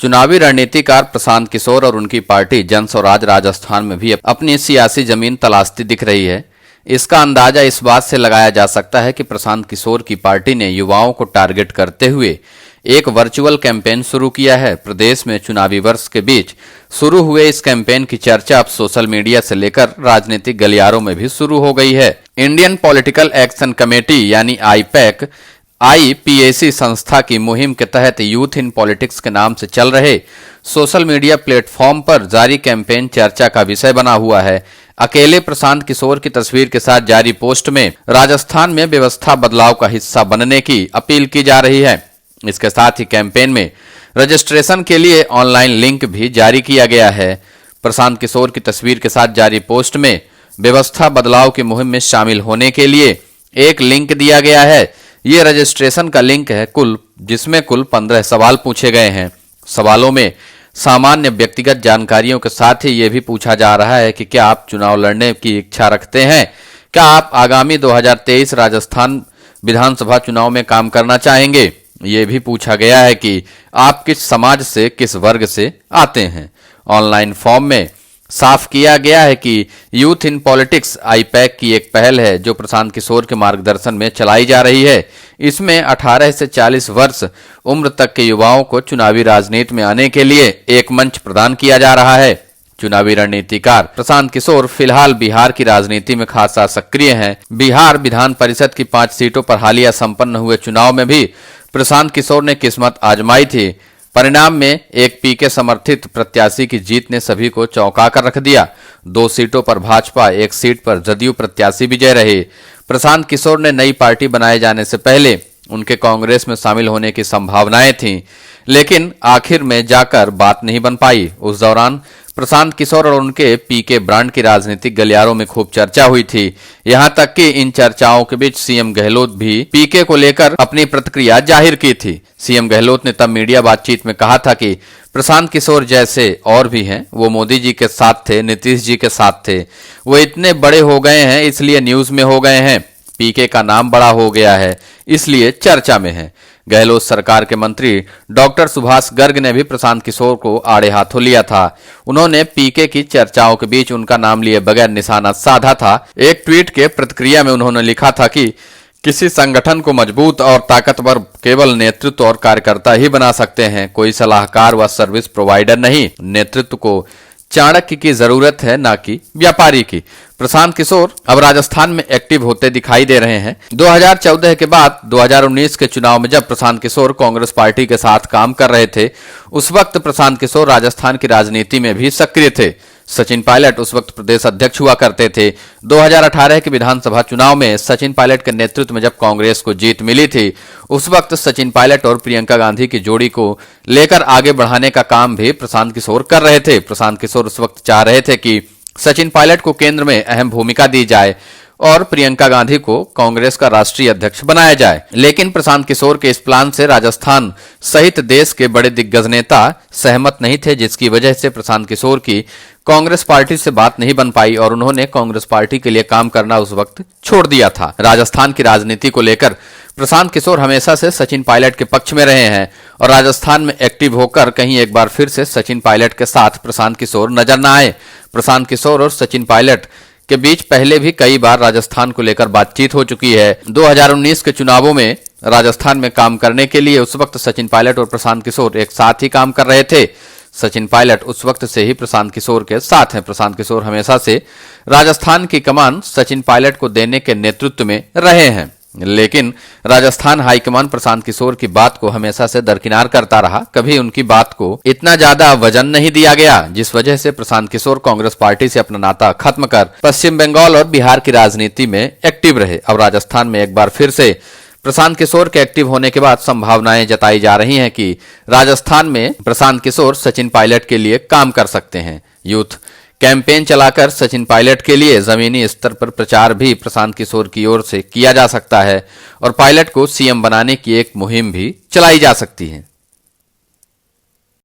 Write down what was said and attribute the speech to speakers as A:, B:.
A: चुनावी रणनीतिकार प्रशांत किशोर और उनकी पार्टी जन स्वराज राजस्थान में भी अपनी सियासी जमीन तलाशती दिख रही है। इसका अंदाजा इस बात से लगाया जा सकता है कि प्रशांत किशोर की पार्टी ने युवाओं को टारगेट करते हुए एक वर्चुअल कैंपेन शुरू किया है। प्रदेश में चुनावी वर्ष के बीच शुरू हुए इस कैंपेन की चर्चा अब सोशल मीडिया से लेकर राजनीतिक गलियारों में भी शुरू हो गई है। इंडियन पॉलिटिकल एक्शन कमेटी यानी आईपैक आईपीएसी संस्था की मुहिम के तहत यूथ इन पॉलिटिक्स के नाम से चल रहे सोशल मीडिया प्लेटफॉर्म पर जारी कैंपेन चर्चा का विषय बना हुआ है। अकेले प्रशांत किशोर की तस्वीर के साथ जारी पोस्ट में राजस्थान में व्यवस्था बदलाव का हिस्सा बनने की अपील की जा रही है। इसके साथ ही कैंपेन में रजिस्ट्रेशन के लिए ऑनलाइन लिंक भी जारी किया गया है। प्रशांत किशोर की तस्वीर के साथ जारी पोस्ट में व्यवस्था बदलाव की मुहिम में शामिल होने के लिए एक लिंक दिया गया है। ये रजिस्ट्रेशन का लिंक है जिसमें कुल 15 सवाल पूछे गए हैं। सवालों में सामान्य व्यक्तिगत जानकारियों के साथ ही ये भी पूछा जा रहा है कि क्या आप चुनाव लड़ने की इच्छा रखते हैं, क्या आप आगामी 2023 राजस्थान विधानसभा चुनाव में काम करना चाहेंगे। ये भी पूछा गया है कि आप किस समाज से, किस वर्ग से आते हैं। ऑनलाइन फॉर्म में साफ किया गया है कि यूथ इन पॉलिटिक्स आईपैक की एक पहल है जो प्रशांत किशोर के मार्गदर्शन में चलाई जा रही है। इसमें 18 से 40 वर्ष उम्र तक के युवाओं को चुनावी राजनीति में आने के लिए एक मंच प्रदान किया जा रहा है। चुनावी रणनीतिकार प्रशांत किशोर फिलहाल बिहार की राजनीति में खासा सक्रिय हैं। बिहार विधान परिषद की 5 सीटों पर हालिया संपन्न हुए चुनाव में भी प्रशांत किशोर ने किस्मत आजमाई थी। परिणाम में एक पीके समर्थित प्रत्याशी की जीत ने सभी को चौंका कर रख दिया। 2 सीटों पर भाजपा, 1 सीट पर जदयू प्रत्याशी विजय रहे। प्रशांत किशोर ने नई पार्टी बनाए जाने से पहले उनके कांग्रेस में शामिल होने की संभावनाएं थीं, लेकिन आखिर में जाकर बात नहीं बन पाई। उस दौरान प्रशांत किशोर और उनके पीके ब्रांड की राजनीतिक गलियारों में खूब चर्चा हुई थी। यहां तक कि इन चर्चाओं के बीच सीएम गहलोत भी पीके को लेकर अपनी प्रतिक्रिया जाहिर की थी। सीएम गहलोत ने तब मीडिया बातचीत में कहा था कि प्रशांत किशोर जैसे और भी हैं, वो मोदी जी के साथ थे, नीतीश जी के साथ थे, वो इतने बड़े हो गए हैं इसलिए न्यूज में हो गए हैं। पीके का नाम बड़ा हो गया है इसलिए चर्चा में है। गहलोत सरकार के मंत्री डॉक्टर सुभाष गर्ग ने भी प्रशांत किशोर को आड़े हाथों लिया था। उन्होंने पीके की चर्चाओं के बीच उनका नाम लिए बगैर निशाना साधा था। एक ट्वीट के प्रतिक्रिया में उन्होंने लिखा था कि किसी संगठन को मजबूत और ताकतवर केवल नेतृत्व और कार्यकर्ता ही बना सकते हैं, कोई सलाहकार व सर्विस प्रोवाइडर नहीं। नेतृत्व को चाणक्य की जरूरत है, ना कि व्यापारी की। प्रशांत किशोर अब राजस्थान में एक्टिव होते दिखाई दे रहे हैं। 2014 के बाद 2019 के चुनाव में जब प्रशांत किशोर कांग्रेस पार्टी के साथ काम कर रहे थे, उस वक्त प्रशांत किशोर राजस्थान की राजनीति में भी सक्रिय थे। सचिन पायलट उस वक्त प्रदेश अध्यक्ष हुआ करते थे। 2018 के विधानसभा चुनाव में सचिन पायलट के नेतृत्व में जब कांग्रेस को जीत मिली थी, उस वक्त सचिन पायलट और प्रियंका गांधी की जोड़ी को लेकर आगे बढ़ाने का काम भी प्रशांत किशोर कर रहे थे। प्रशांत किशोर उस वक्त चाह रहे थे कि सचिन पायलट को केंद्र में अहम भूमिका दी जाए और प्रियंका गांधी को कांग्रेस का राष्ट्रीय अध्यक्ष बनाया जाए। लेकिन प्रशांत किशोर के इस प्लान से राजस्थान सहित देश के बड़े दिग्गज नेता सहमत नहीं थे, जिसकी वजह से प्रशांत किशोर की कांग्रेस पार्टी से बात नहीं बन पाई और उन्होंने कांग्रेस पार्टी के लिए काम करना उस वक्त छोड़ दिया था। राजस्थान की राजनीति को लेकर प्रशांत किशोर हमेशा से सचिन पायलट के पक्ष में रहे हैं और राजस्थान में एक्टिव होकर कहीं एक बार फिर से सचिन पायलट के साथ प्रशांत किशोर नजर न आए। प्रशांत किशोर और सचिन पायलट के बीच पहले भी कई बार राजस्थान को लेकर बातचीत हो चुकी है। 2019 के चुनावों में राजस्थान में काम करने के लिए उस वक्त सचिन पायलट और प्रशांत किशोर एक साथ ही काम कर रहे थे। सचिन पायलट उस वक्त से ही प्रशांत किशोर के साथ हैं। प्रशांत किशोर हमेशा से राजस्थान की कमान सचिन पायलट को देने के नेतृत्व में रहे हैं, लेकिन राजस्थान हाईकमान प्रशांत किशोर की बात को हमेशा से दरकिनार करता रहा। कभी उनकी बात को इतना ज्यादा वजन नहीं दिया गया, जिस वजह से प्रशांत किशोर कांग्रेस पार्टी से अपना नाता खत्म कर पश्चिम बंगाल और बिहार की राजनीति में एक्टिव रहे। अब राजस्थान में एक बार फिर से प्रशांत किशोर के एक्टिव होने के बाद संभावनाएं जताई जा रही हैं कि राजस्थान में प्रशांत किशोर सचिन पायलट के लिए काम कर सकते हैं। यूथ कैंपेन चलाकर सचिन पायलट के लिए जमीनी स्तर पर प्रचार भी प्रशांत किशोर की ओर से किया जा सकता है और पायलट को सीएम बनाने की एक मुहिम भी चलाई जा सकती है।